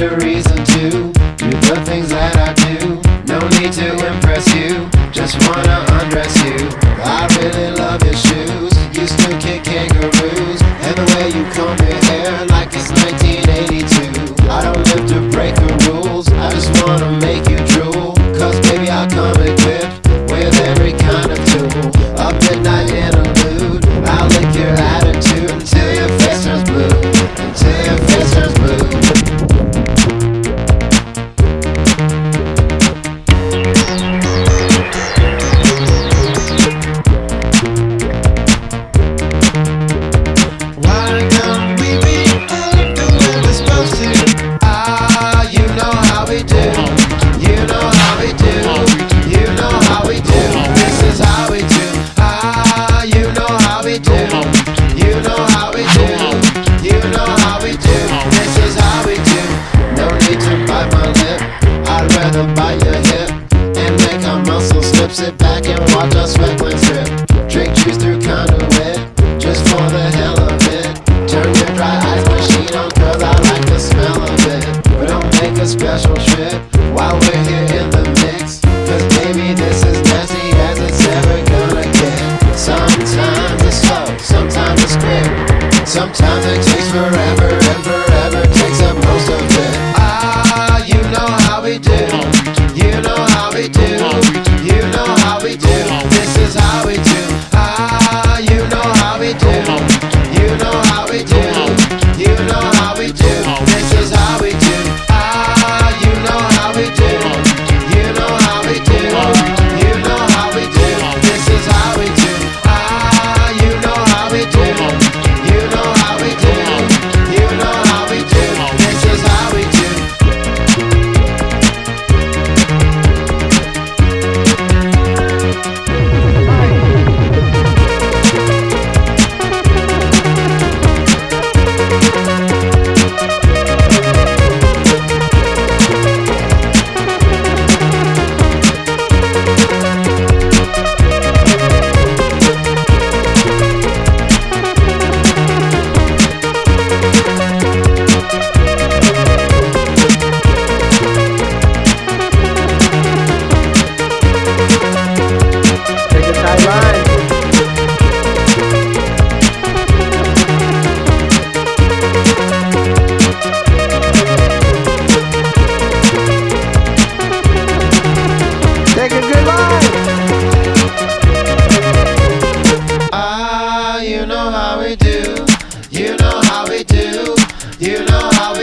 need a reason to do the things that I do. No need to impress you, just wanna undress you. I really love your shoes, you still kick kangaroos, and the way you comb your hair like it's 1982. I don't live to break the rules, I just wanna make you drool. Cause baby I come equipped with every kind of tool. A midnight interlude, I'll lick your attitude until your face turns blue, until your face turns blue. Sit back and watch our sweat glands drip. Drink juice through conduit, just for the hell of it. Turn your dry ice machine on, cause I like the smell of it. But don't make a special trip while we're here in the mix, cause baby this is nasty as it's ever gonna get. Sometimes it's slow, sometimes it's quick, sometimes it takes forever, and forever takes up most of it. Ah, you know how we do, you know how we do. You know how we do, this is how we do. Ah, you know how we do. You know how we do. You know how we do, this is how we do. Ah, you know how we do. You know how we do. You know how we do, this is how we do. Ah, you know how we do. You know how we do. You know how we do, this is how we do. Take a good line. Ah, you know how we do. You know how we do. You know how we